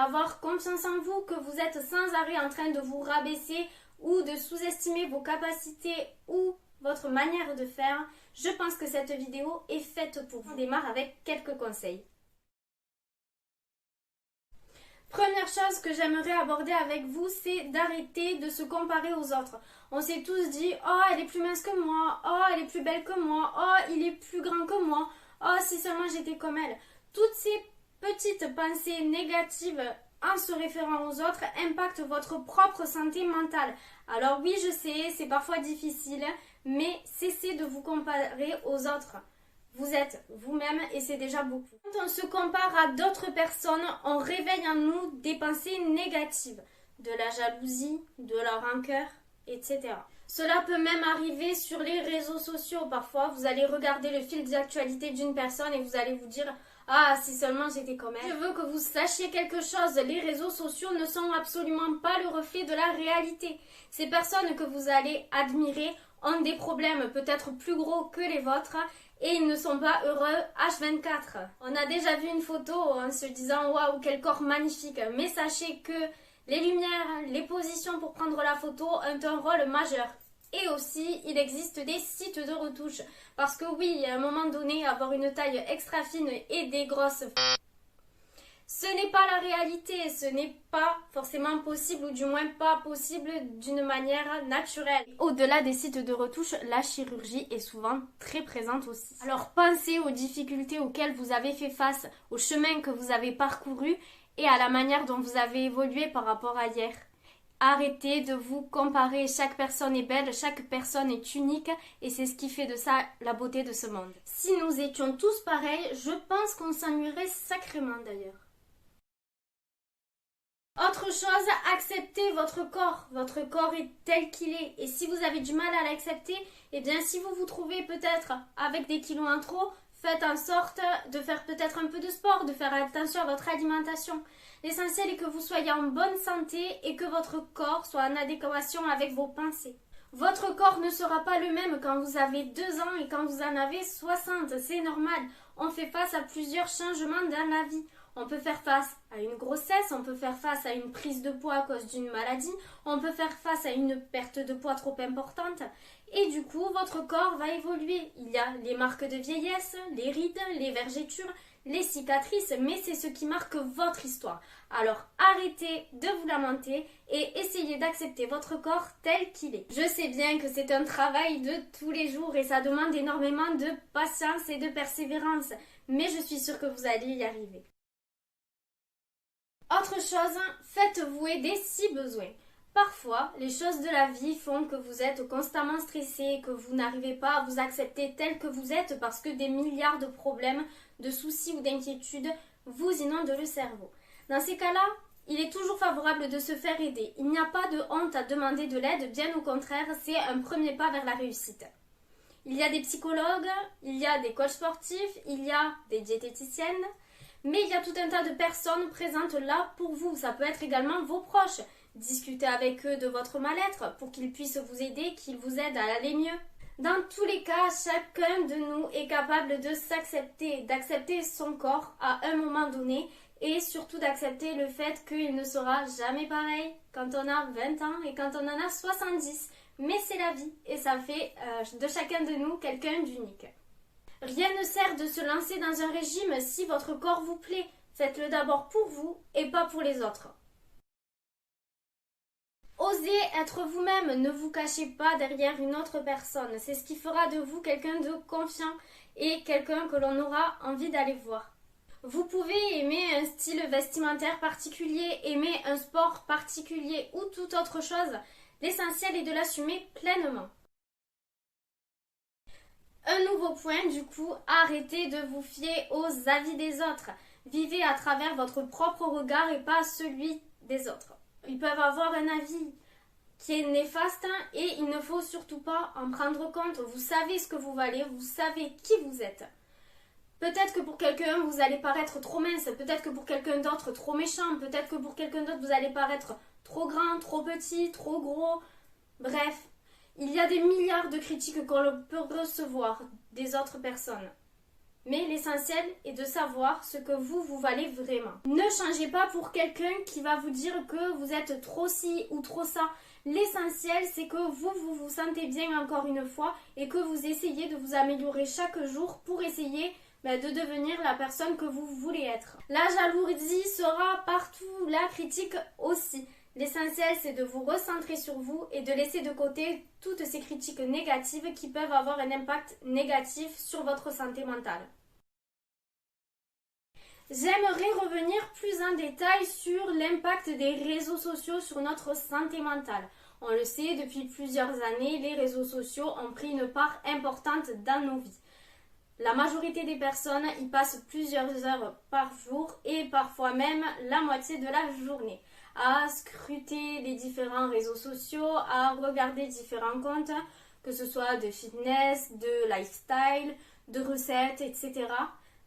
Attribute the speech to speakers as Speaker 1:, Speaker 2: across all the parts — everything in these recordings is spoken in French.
Speaker 1: avoir confiance en vous, que vous êtes sans arrêt en train de vous rabaisser ou de sous-estimer vos capacités ou votre manière de faire, je pense que cette vidéo est faite pour vous. On démarre avec quelques conseils. Première chose que j'aimerais aborder avec vous, c'est d'arrêter de se comparer aux autres. On s'est tous dit « Oh, elle est plus mince que moi. Oh, elle est plus belle que moi. Oh, il est plus grand que moi. Oh, si seulement j'étais comme elle. » Toutes ces petites pensées négatives en se référant aux autres impactent votre propre santé mentale. Alors oui, je sais, c'est parfois difficile, mais cessez de vous comparer aux autres. Vous êtes vous-même et c'est déjà beaucoup. Quand on se compare à d'autres personnes, on réveille en nous des pensées négatives, de la jalousie, de la rancœur, etc. Cela peut même arriver sur les réseaux sociaux. Parfois, vous allez regarder le fil d'actualité d'une personne et vous allez vous dire « Ah, si seulement j'étais comme elle ». Je veux que vous sachiez quelque chose, les réseaux sociaux ne sont absolument pas le reflet de la réalité. Ces personnes que vous allez admirer ont des problèmes peut-être plus gros que les vôtres et ils ne sont pas heureux H24. On a déjà vu une photo en se disant « Waouh, quel corps magnifique !» Mais sachez que les lumières, les positions pour prendre la photo ont un rôle majeur. Et aussi, il existe des sites de retouche. Parce que oui, à un moment donné, avoir une taille extra fine et des grosses... Ce n'est pas la réalité, ce n'est pas forcément possible ou du moins pas possible d'une manière naturelle. Au-delà des sites de retouche, la chirurgie est souvent très présente aussi. Alors pensez aux difficultés auxquelles vous avez fait face, au chemin que vous avez parcouru et à la manière dont vous avez évolué par rapport à hier. Arrêtez de vous comparer, chaque personne est belle, chaque personne est unique et c'est ce qui fait de ça la beauté de ce monde. Si nous étions tous pareils, je pense qu'on s'ennuierait sacrément d'ailleurs. Autre chose, acceptez votre corps. Votre corps est tel qu'il est. Et si vous avez du mal à l'accepter, eh bien si vous vous trouvez peut-être avec des kilos en trop, faites en sorte de faire peut-être un peu de sport, de faire attention à votre alimentation. L'essentiel est que vous soyez en bonne santé et que votre corps soit en adéquation avec vos pensées. Votre corps ne sera pas le même quand vous avez 2 ans et quand vous en avez 60. C'est normal. On fait face à plusieurs changements dans la vie. On peut faire face à une grossesse, on peut faire face à une prise de poids à cause d'une maladie, on peut faire face à une perte de poids trop importante. Et du coup, votre corps va évoluer. Il y a les marques de vieillesse, les rides, les vergetures, les cicatrices, mais c'est ce qui marque votre histoire. Alors arrêtez de vous lamenter et essayez d'accepter votre corps tel qu'il est. Je sais bien que c'est un travail de tous les jours et ça demande énormément de patience et de persévérance, mais je suis sûre que vous allez y arriver. Autre chose, faites-vous aider si besoin. Parfois, les choses de la vie font que vous êtes constamment stressé, que vous n'arrivez pas à vous accepter tel que vous êtes parce que des milliards de problèmes, de soucis ou d'inquiétudes vous inondent le cerveau. Dans ces cas-là, il est toujours favorable de se faire aider. Il n'y a pas de honte à demander de l'aide, bien au contraire, c'est un premier pas vers la réussite. Il y a des psychologues, il y a des coachs sportifs, il y a des diététiciennes, mais il y a tout un tas de personnes présentes là pour vous. Ça peut être également vos proches. Discutez avec eux de votre mal-être pour qu'ils puissent vous aider, qu'ils vous aident à aller mieux. Dans tous les cas, chacun de nous est capable de s'accepter, d'accepter son corps à un moment donné et surtout d'accepter le fait qu'il ne sera jamais pareil quand on a 20 ans et quand on en a 70. Mais c'est la vie et ça fait de chacun de nous quelqu'un d'unique. Rien ne sert de se lancer dans un régime si votre corps vous plaît. Faites-le d'abord pour vous et pas pour les autres. Osez être vous-même, ne vous cachez pas derrière une autre personne. C'est ce qui fera de vous quelqu'un de confiant et quelqu'un que l'on aura envie d'aller voir. Vous pouvez aimer un style vestimentaire particulier, aimer un sport particulier ou toute autre chose. L'essentiel est de l'assumer pleinement. Un nouveau point, du coup, arrêtez de vous fier aux avis des autres. Vivez à travers votre propre regard et pas celui des autres. Ils peuvent avoir un avis qui est néfaste et il ne faut surtout pas en prendre compte. Vous savez ce que vous valez, vous savez qui vous êtes. Peut-être que pour quelqu'un, vous allez paraître trop mince, peut-être que pour quelqu'un d'autre, trop méchant, peut-être que pour quelqu'un d'autre, vous allez paraître trop grand, trop petit, trop gros. Bref, il y a des milliards de critiques qu'on peut recevoir des autres personnes. Mais l'essentiel est de savoir ce que vous valez vraiment. Ne changez pas pour quelqu'un qui va vous dire que vous êtes trop ci ou trop ça. L'essentiel, c'est que vous sentez bien encore une fois et que vous essayez de vous améliorer chaque jour pour essayer de devenir la personne que vous voulez être. La jalousie sera partout, la critique aussi. L'essentiel, c'est de vous recentrer sur vous et de laisser de côté toutes ces critiques négatives qui peuvent avoir un impact négatif sur votre santé mentale. J'aimerais revenir plus en détail sur l'impact des réseaux sociaux sur notre santé mentale. On le sait, depuis plusieurs années, les réseaux sociaux ont pris une part importante dans nos vies. La majorité des personnes y passent plusieurs heures par jour et parfois même la moitié de la journée à scruter les différents réseaux sociaux, à regarder différents comptes, que ce soit de fitness, de lifestyle, de recettes, etc.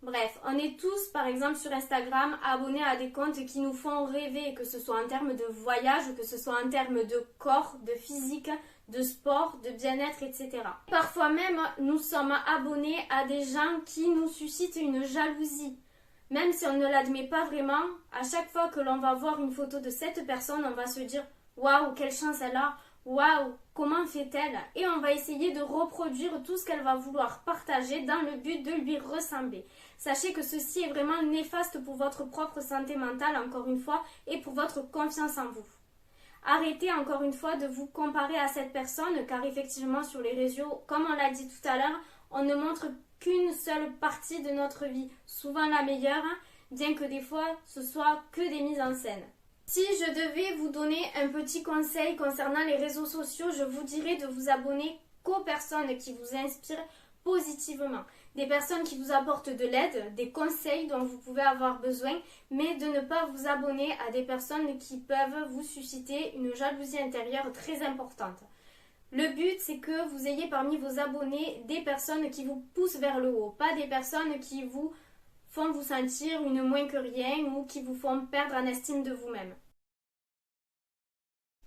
Speaker 1: Bref, on est tous, par exemple, sur Instagram, abonnés à des comptes qui nous font rêver, que ce soit en termes de voyage, que ce soit en termes de corps, de physique, de sport, de bien-être, etc. Parfois même, nous sommes abonnés à des gens qui nous suscitent une jalousie. Même si on ne l'admet pas vraiment, à chaque fois que l'on va voir une photo de cette personne, on va se dire « Waouh, quelle chance elle a !» Waouh, comment fait-elle? Et on va essayer de reproduire tout ce qu'elle va vouloir partager dans le but de lui ressembler. Sachez que ceci est vraiment néfaste pour votre propre santé mentale, encore une fois, et pour votre confiance en vous. Arrêtez encore une fois de vous comparer à cette personne, car effectivement sur les réseaux, comme on l'a dit tout à l'heure, on ne montre qu'une seule partie de notre vie, souvent la meilleure, bien que des fois ce soit que des mises en scène. Si je devais vous donner un petit conseil concernant les réseaux sociaux, je vous dirais de vous abonner qu'aux personnes qui vous inspirent positivement. Des personnes qui vous apportent de l'aide, des conseils dont vous pouvez avoir besoin, mais de ne pas vous abonner à des personnes qui peuvent vous susciter une jalousie intérieure très importante. Le but, c'est que vous ayez parmi vos abonnés des personnes qui vous poussent vers le haut, pas des personnes qui vous font vous sentir une moins que rien ou qui vous font perdre en estime de vous-même.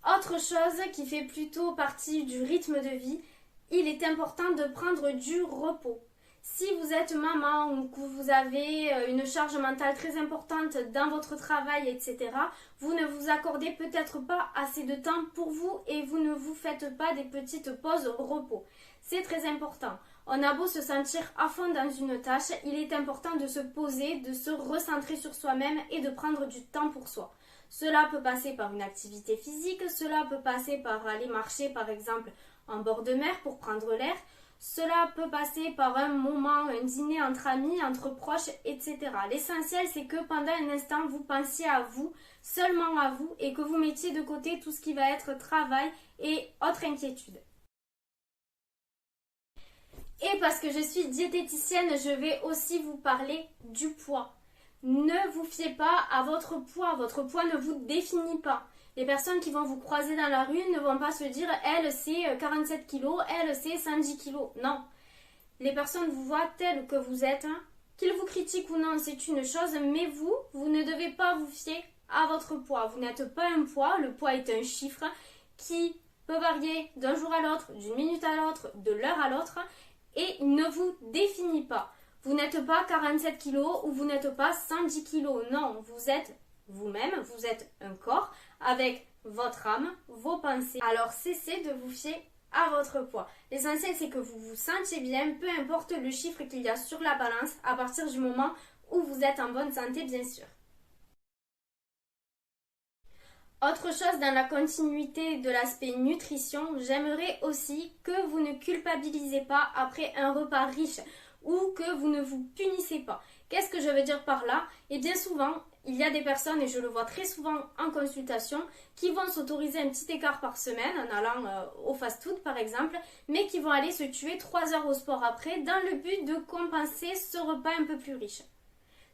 Speaker 1: Autre chose qui fait plutôt partie du rythme de vie, il est important de prendre du repos. Si vous êtes maman ou que vous avez une charge mentale très importante dans votre travail, etc., vous ne vous accordez peut-être pas assez de temps pour vous et vous ne vous faites pas des petites pauses repos. C'est très important. On a beau se sentir à fond dans une tâche, il est important de se poser, de se recentrer sur soi-même et de prendre du temps pour soi. Cela peut passer par une activité physique, cela peut passer par aller marcher par exemple en bord de mer pour prendre l'air, cela peut passer par un moment, un dîner entre amis, entre proches, etc. L'essentiel, c'est que pendant un instant, vous pensiez à vous, seulement à vous, et que vous mettiez de côté tout ce qui va être travail et autres inquiétudes. Et parce que je suis diététicienne, je vais aussi vous parler du poids. Ne vous fiez pas à votre poids ne vous définit pas. Les personnes qui vont vous croiser dans la rue ne vont pas se dire « elle c'est 47 kilos, elle c'est 110 kilos ». Non, les personnes vous voient tel que vous êtes, qu'ils vous critiquent ou non c'est une chose, mais vous ne devez pas vous fier à votre poids. Vous n'êtes pas un poids, le poids est un chiffre qui peut varier d'un jour à l'autre, d'une minute à l'autre, de l'heure à l'autre et il ne vous définit pas. Vous n'êtes pas 47 kilos ou vous n'êtes pas 110 kilos, non, vous êtes vous-même, vous êtes un corps avec votre âme, vos pensées. Alors cessez de vous fier à votre poids. L'essentiel c'est que vous vous sentiez bien, peu importe le chiffre qu'il y a sur la balance, à partir du moment où vous êtes en bonne santé bien sûr. Autre chose dans la continuité de l'aspect nutrition, j'aimerais aussi que vous ne culpabilisez pas après un repas riche ou que vous ne vous punissez pas. Qu'est-ce que je veux dire par là? Et bien souvent, il y a des personnes, et je le vois très souvent en consultation, qui vont s'autoriser un petit écart par semaine en allant au fast-food par exemple, mais qui vont aller se tuer 3 heures au sport après dans le but de compenser ce repas un peu plus riche.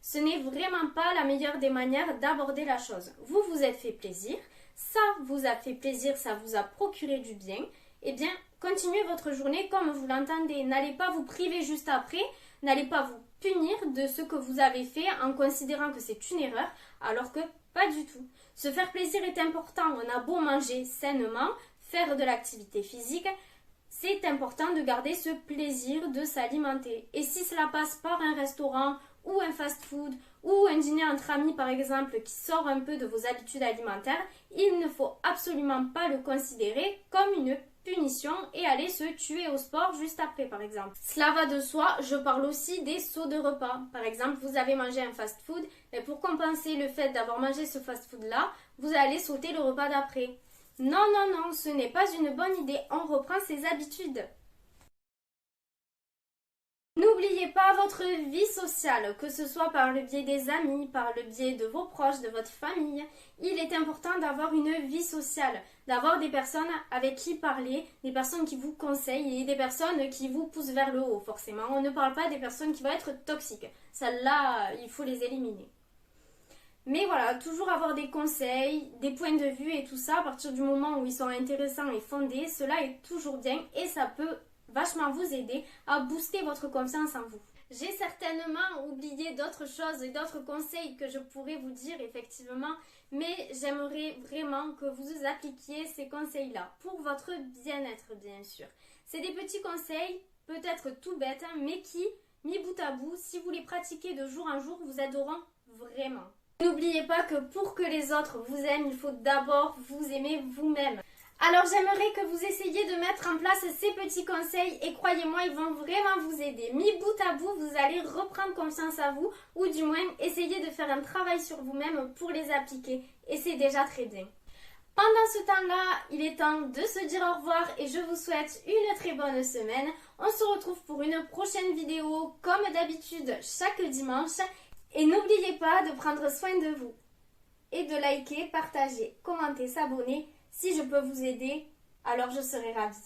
Speaker 1: Ce n'est vraiment pas la meilleure des manières d'aborder la chose. Vous vous êtes fait plaisir, ça vous a fait plaisir, ça vous a procuré du bien, eh bien continuez votre journée comme vous l'entendez. N'allez pas vous priver juste après, n'allez pas vous punir de ce que vous avez fait en considérant que c'est une erreur, alors que pas du tout. Se faire plaisir est important, on a beau manger sainement, faire de l'activité physique, c'est important de garder ce plaisir de s'alimenter. Et si cela passe par un restaurant ou un fast-food ou un dîner entre amis par exemple qui sort un peu de vos habitudes alimentaires, il ne faut absolument pas le considérer comme une punition et aller se tuer au sport juste après par exemple. Cela va de soi, je parle aussi des sauts de repas. Par exemple, vous avez mangé un fast-food, mais pour compenser le fait d'avoir mangé ce fast-food là, vous allez sauter le repas d'après. Non, non, non, ce n'est pas une bonne idée, on reprend ses habitudes. N'oubliez pas votre vie sociale, que ce soit par le biais des amis, par le biais de vos proches, de votre famille. Il est important d'avoir une vie sociale, d'avoir des personnes avec qui parler, des personnes qui vous conseillent et des personnes qui vous poussent vers le haut, forcément. On ne parle pas des personnes qui vont être toxiques. Celles-là, il faut les éliminer. Mais voilà, toujours avoir des conseils, des points de vue et tout ça, à partir du moment où ils sont intéressants et fondés, cela est toujours bien et ça peut vachement vous aider à booster votre confiance en vous. J'ai certainement oublié d'autres choses et d'autres conseils que je pourrais vous dire effectivement, mais j'aimerais vraiment que vous appliquiez ces conseils-là pour votre bien-être bien sûr. C'est des petits conseils, peut-être tout bêtes, mais qui, mis bout à bout, si vous les pratiquez de jour en jour, vous aideront vraiment. N'oubliez pas que pour que les autres vous aiment, il faut d'abord vous aimer vous-même. Alors j'aimerais que vous essayiez de mettre en place ces petits conseils et croyez-moi, ils vont vraiment vous aider. Mis bout à bout, vous allez reprendre confiance à vous ou du moins essayer de faire un travail sur vous-même pour les appliquer et c'est déjà très bien. Pendant ce temps-là, il est temps de se dire au revoir et je vous souhaite une très bonne semaine. On se retrouve pour une prochaine vidéo comme d'habitude chaque dimanche. Et n'oubliez pas de prendre soin de vous et de liker, partager, commenter, s'abonner. Si je peux vous aider, alors je serai ravie.